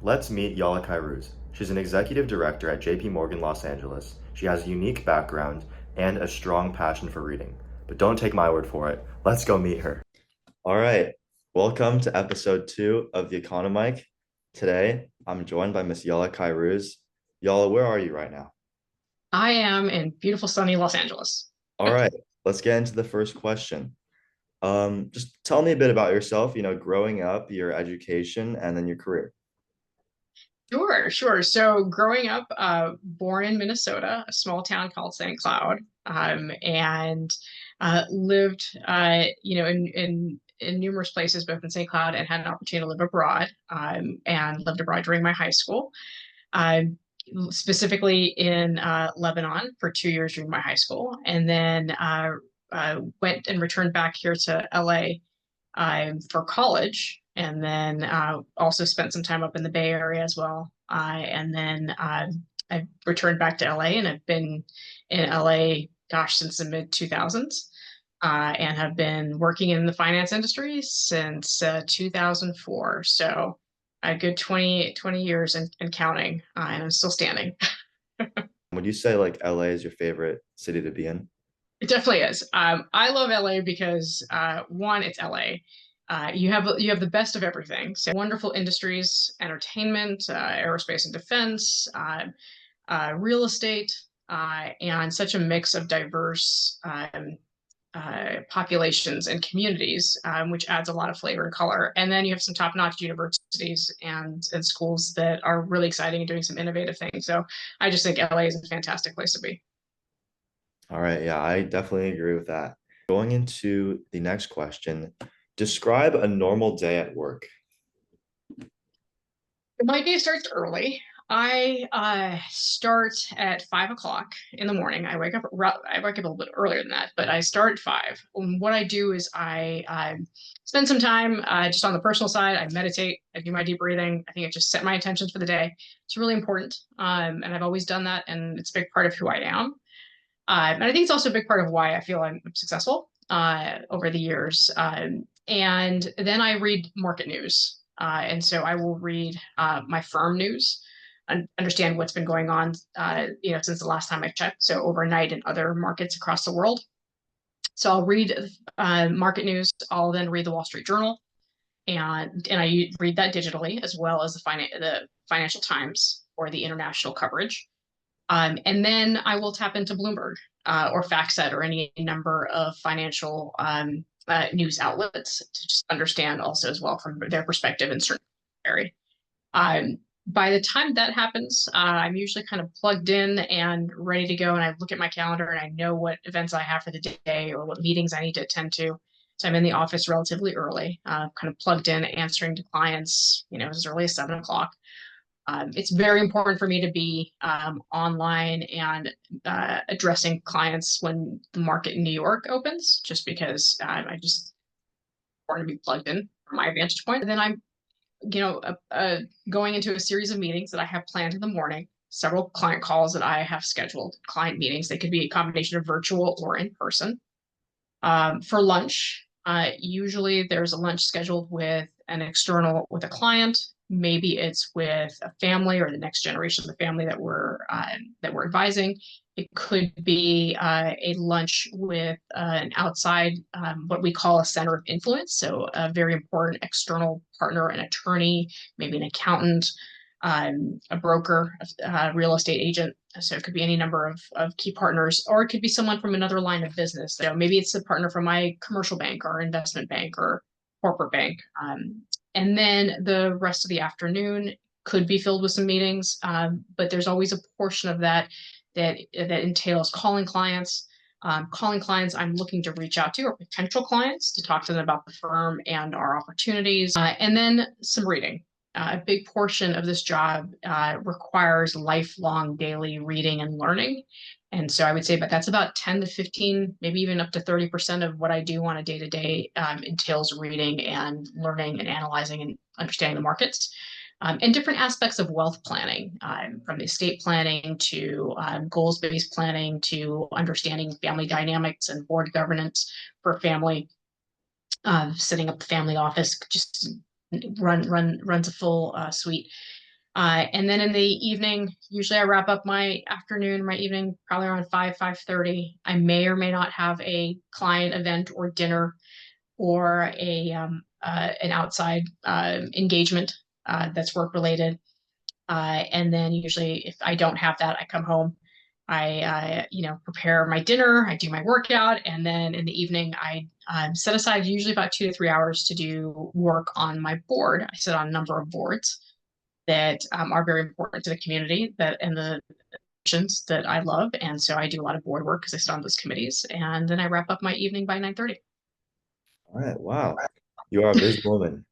Let's meet Yala Kairouz. She's an executive director at JP Morgan Los Angeles. She has a unique background and a strong passion for reading. But don't take my word for it. Let's go meet her. All right. Welcome to episode 2 of the Economic. Today, I'm joined by Miss Yala Kairouz. Yala, where are you right now? I am in beautiful sunny Los Angeles. All right. Let's get into the first question. Just tell me a bit about yourself, growing up, your education, and then your career. Sure, sure. So growing up, born in Minnesota, a small town called St. Cloud, and lived, in numerous places, both in St. Cloud and had an opportunity to live abroad, and lived abroad during my high school. I specifically in Lebanon for 2 years during my high school, and then went and returned back here to LA for college, and then also spent some time up in the Bay Area as well. And then I returned back to LA, and I've been in LA, gosh, since the mid 2000s. And have been working in the finance industry since 2004. So a good 20 years and counting, and I'm still standing. Would you say like LA is your favorite city to be in? It definitely is. I love LA because one, it's LA. You have the best of everything. So wonderful industries, entertainment, aerospace and defense, real estate, and such a mix of diverse populations and communities, which adds a lot of flavor and color. And then you have some top-notch universities and schools that are really exciting and doing some innovative things. So I just think LA is a fantastic place to be. All right, yeah, I definitely agree with that. Going into the next question, describe a normal day at work. My day starts early. I start at 5 o'clock in the morning. I wake up a little bit earlier than that, but I start at 5. What I do is I spend some time just on the personal side. I meditate. I do my deep breathing. I think I just set my intentions for the day. It's really important, and I've always done that, and it's a big part of who I am. And I think it's also a big part of why I feel I'm successful over the years. And then I read market news. And so I will read my firm news and understand what's been going on, since the last time I checked. So overnight in other markets across the world. So I'll read market news. I'll then read the Wall Street Journal, and I read that digitally as well as the Financial Times or the international coverage. And then I will tap into Bloomberg or FactSet or any number of financial news outlets to just understand also as well from their perspective in certain area. Um, by the time that happens, I'm usually kind of plugged in and ready to go. And I look at my calendar and I know what events I have for the day or what meetings I need to attend to. So I'm in the office relatively early, kind of plugged in, answering to clients, as early as 7 o'clock. It's very important for me to be online and addressing clients when the market in New York opens, just because I just want to be plugged in from my vantage point. And then I'm, going into a series of meetings that I have planned in the morning, several client calls that I have scheduled, client meetings. They could be a combination of virtual or in person. For lunch, usually there's a lunch scheduled with a client. Maybe it's with a family or the next generation of the family that we're advising. It could be a lunch with an outside, what we call a center of influence. So a very important external partner, an attorney, maybe an accountant, a broker, a real estate agent. So it could be any number of key partners, or it could be someone from another line of business. So maybe it's a partner from my commercial bank or investment bank or corporate bank. And then the rest of the afternoon could be filled with some meetings, but there's always a portion of that entails calling clients. Calling clients I'm looking to reach out to, or potential clients, to talk to them about the firm and our opportunities, and then some reading. A big portion of this job requires lifelong daily reading and learning. And so I would say, but that's about 10 to 15, maybe even up to 30% of what I do on a day to day entails reading and learning and analyzing and understanding the markets. And different aspects of wealth planning, from estate planning to goals-based planning to understanding family dynamics and board governance for a family, setting up the family office, just runs a full suite. And then in the evening, usually I wrap up my afternoon, my evening, probably around 5:30. I may or may not have a client event or dinner or an outside engagement that's work related. And then usually if I don't have that, I come home. Prepare my dinner, I do my workout, and then in the evening, I set aside usually about 2 to 3 hours to do work on my board. I sit on a number of boards that are very important to the community that and the nations that I love. And so I do a lot of board work because I sit on those committees. And then I wrap up my evening by 9:30. All right, wow. You are a busy woman.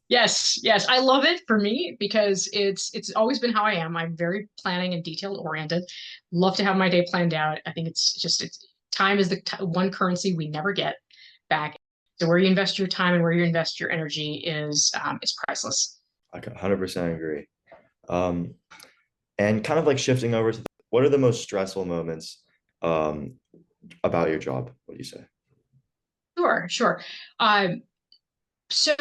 Yes, yes, I love it for me because it's always been how I am. I'm very planning and detail oriented. Love to have my day planned out. I think it's time is the one currency we never get back. So where you invest your time and where you invest your energy is priceless. I can 100% agree. Um, and kind of like shifting over to what are the most stressful moments um, about your job? What do you say? Sure, sure. Um, so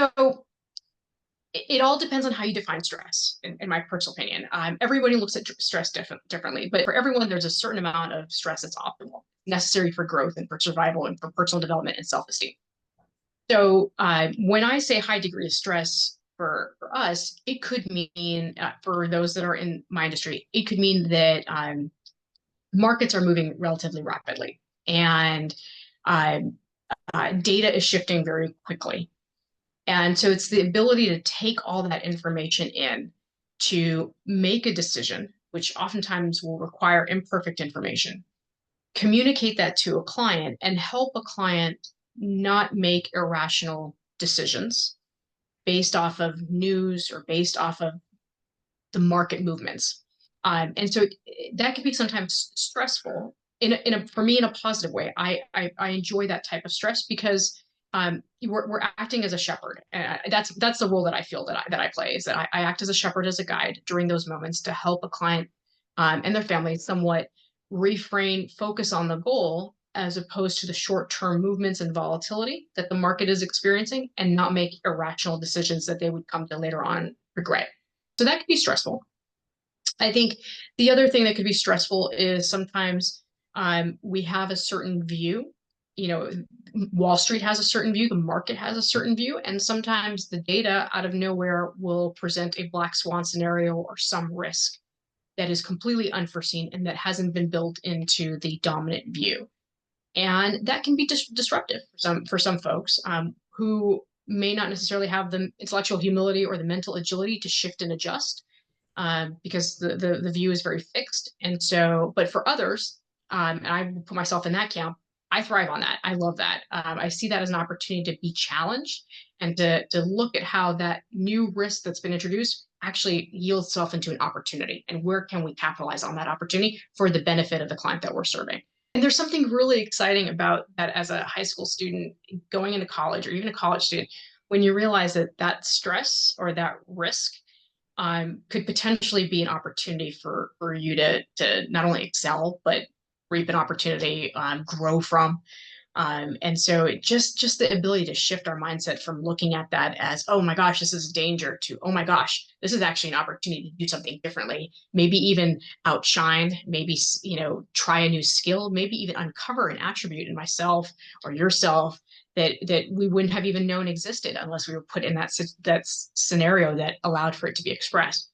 it all depends on how you define stress, in my personal opinion. Everybody looks at stress differently, but for everyone, there's a certain amount of stress that's optimal, necessary for growth and for survival and for personal development and self-esteem. So when I say high degree of stress for us, it could mean for those that are in my industry, it could mean that markets are moving relatively rapidly and um, data is shifting very quickly. And so it's the ability to take all that information in to make a decision, which oftentimes will require imperfect information, communicate that to a client and help a client not make irrational decisions based off of news or based off of the market movements. And so that can be sometimes stressful for me in a positive way. I enjoy that type of stress because we're acting as a shepherd. That's the role that I feel that I play is that I act as a shepherd, as a guide during those moments to help a client and their family somewhat refrain, focus on the goal as opposed to the short-term movements and volatility that the market is experiencing and not make irrational decisions that they would come to later on regret. So that could be stressful. I think the other thing that could be stressful is sometimes we have a certain view. You know, Wall Street has a certain view, the market has a certain view, and sometimes the data out of nowhere will present a black swan scenario or some risk that is completely unforeseen and that hasn't been built into the dominant view. And that can be disruptive for some folks who may not necessarily have the intellectual humility or the mental agility to shift and adjust because the view is very fixed. And so, but for others, and I put myself in that camp, I thrive on that. I love that. I see that as an opportunity to be challenged and to look at how that new risk that's been introduced actually yields itself into an opportunity and where can we capitalize on that opportunity for the benefit of the client that we're serving. And there's something really exciting about that as a high school student going into college or even a college student when you realize that that stress or that risk could potentially be an opportunity for you to not only excel but reap an opportunity, grow from. And so just the ability to shift our mindset from looking at that as, oh my gosh, this is a danger to, oh my gosh, this is actually an opportunity to do something differently, maybe even outshine, maybe, try a new skill, maybe even uncover an attribute in myself or yourself that we wouldn't have even known existed unless we were put in that scenario that allowed for it to be expressed.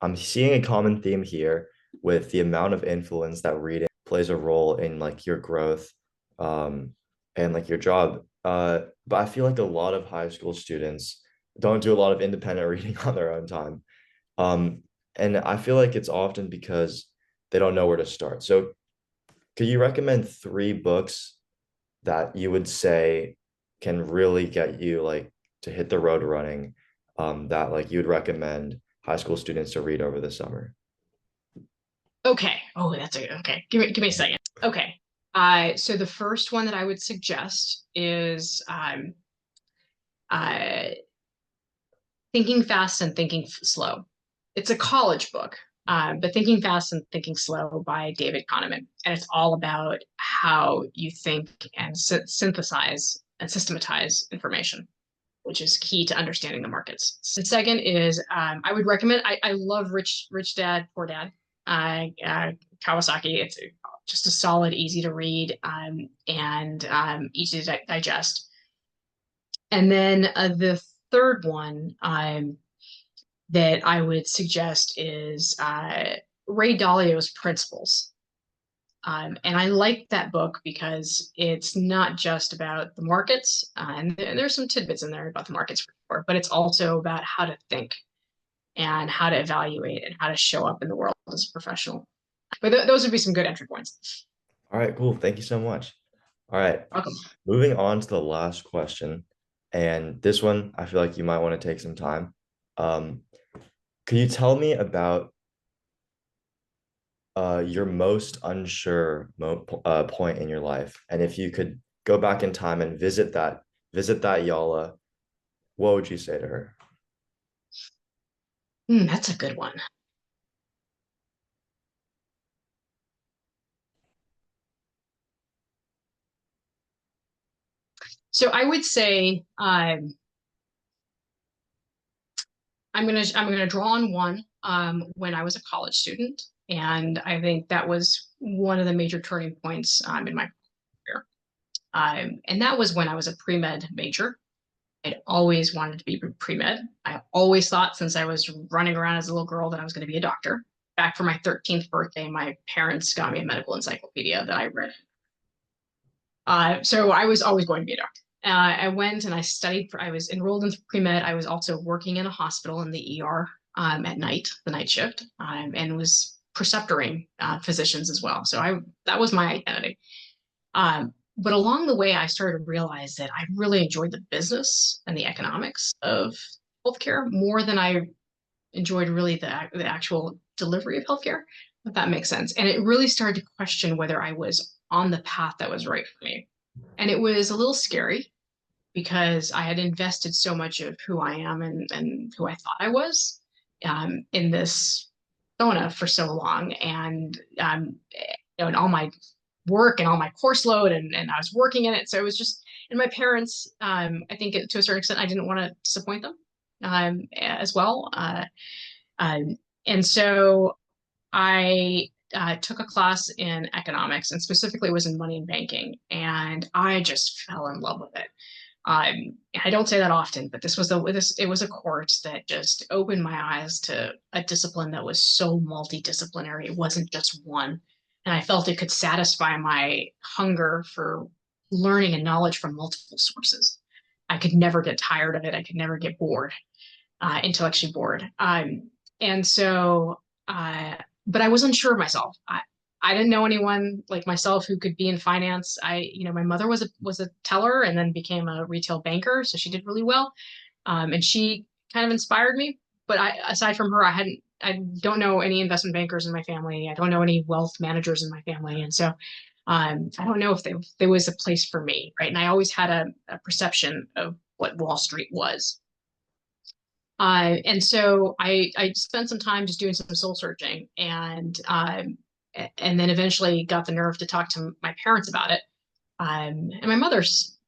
I'm seeing a common theme here with the amount of influence that reading plays a role in like your growth um, and like your job. But I feel like a lot of high school students don't do a lot of independent reading on their own time. Um, and I feel like it's often because they don't know where to start. So could you recommend three books that you would say can really get you like to hit the road running, that like you'd recommend high school students to read over the summer? Okay. Oh, that's okay. Give me a second. Okay. So the first one that I would suggest is uh, Thinking Fast and Thinking Slow. It's a college book, but Thinking Fast and Thinking Slow by David Kahneman. And it's all about how you think and synthesize and systematize information. which is key to understanding the markets. The second is I would recommend. I love Rich Dad Poor Dad. Kawasaki. It's just a solid, easy to read, and easy to digest. And then the third one that I would suggest is Ray Dalio's Principles. And I like that book because it's not just about the markets, and there's some tidbits in there about the markets, for sure, but it's also about how to think and how to evaluate and how to show up in the world as a professional. But those would be some good entry points. All right, cool. Thank you so much. All right, Welcome. moving on to the last question. And this one, I feel like you might want to take some time. Um, could you tell me about your most unsure point in your life? And if you could go back in time and visit that Yala, what would you say to her? That's a good one. So I would say I'm gonna draw on one when I was a college student, and I think that was one of the major turning points in my career. And that was when I was a pre-med major. I'd always wanted to be pre-med. I always thought since I was running around as a little girl that I was going to be a doctor. Back for my 13th birthday, my parents got me a medical encyclopedia that I read. So I was always going to be a doctor. I went and I studied. I was enrolled in pre-med. I was also working in a hospital in the ER at night, the night shift, and was preceptoring physicians as well. So that was my identity. But along the way, I started to realize that I really enjoyed the business and the economics of healthcare more than I enjoyed really the actual delivery of healthcare, if that makes sense. And it really started to question whether I was on the path that was right for me. And it was a little scary because I had invested so much of who I am and who I thought I was in this persona for so long. And and all my work and all my course load and I was working in it. So it was just, and my parents, I think to a certain extent, I didn't want to disappoint them as well. And so I took a class in economics and specifically was in money and banking. And I just fell in love with it. I don't say that often, but it was a course that just opened my eyes to a discipline that was so multidisciplinary. It wasn't just one. And I felt it could satisfy my hunger for learning and knowledge from multiple sources. I could never get tired of it. I could never get bored, intellectually bored. And so, uh, but I was unsure of myself. I didn't know anyone like myself who could be in finance. My mother was a teller and then became a retail banker, so she did really well, and she kind of inspired me. But aside from her, I don't know any investment bankers in my family. I don't know any wealth managers in my family, and so I don't know if there was a place for me, right? And I always had a perception of what Wall Street was. And so I spent some time just doing some soul searching and then eventually got the nerve to talk to my parents about it. And my mother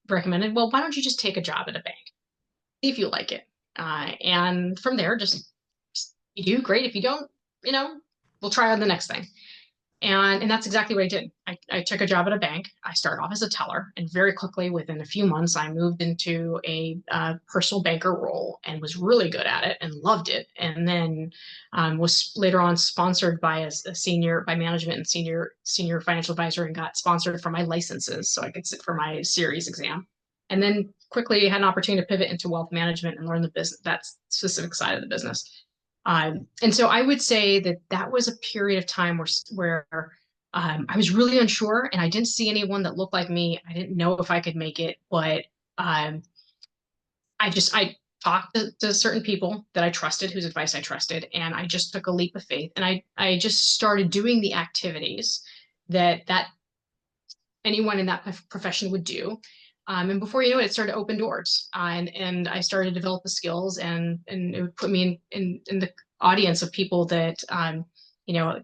recommended, well, why don't you just take a job at a bank, see if you like it. And from there, just you do great. If you don't, we'll try on the next thing. And that's exactly what I did. I took a job at a bank. I started off as a teller, and very quickly, within a few months, I moved into a personal banker role and was really good at it and loved it. And then was later on sponsored by a senior, by management and senior financial advisor, and got sponsored for my licenses so I could sit for my series exam. And then quickly had an opportunity to pivot into wealth management and learn the business, that specific side of the business. And so I would say that was a period of time where I was really unsure and I didn't see anyone that looked like me. I didn't know if I could make it, but I talked to certain people that I trusted, whose advice I trusted, and I just took a leap of faith and I just started doing the activities that anyone in that profession would do. And before you know it, it started to open doors, and I started to develop the skills, and it would put me in the audience of people that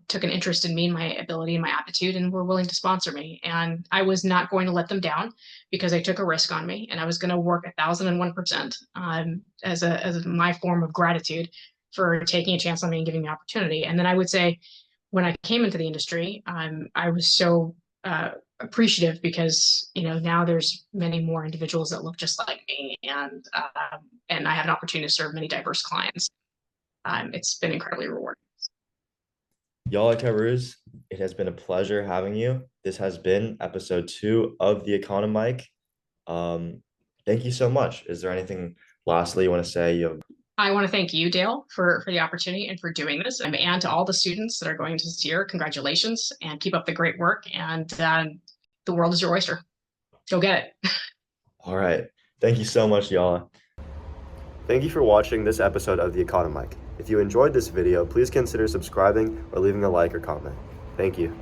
took an interest in me and my ability and my aptitude and were willing to sponsor me. And I was not going to let them down because they took a risk on me, and I was going to work 1,001% as my form of gratitude for taking a chance on me and giving me opportunity. And then I would say, when I came into the industry, I was so appreciative because now there's many more individuals that look just like me, and I have an opportunity to serve many diverse clients. It's been incredibly rewarding. Yala Karuz, it has been a pleasure having you. This has been episode 2 of the Economic. Thank you so much. Is there anything lastly you want to say? I want to thank you, Dale, for the opportunity and for doing this, and to all the students that are going to this year. Congratulations, and keep up the great work. And the world is your oyster. Go get it. All right. Thank you so much, Yala. Thank you for watching this episode of The Economic. If you enjoyed this video, please consider subscribing or leaving a like or comment. Thank you.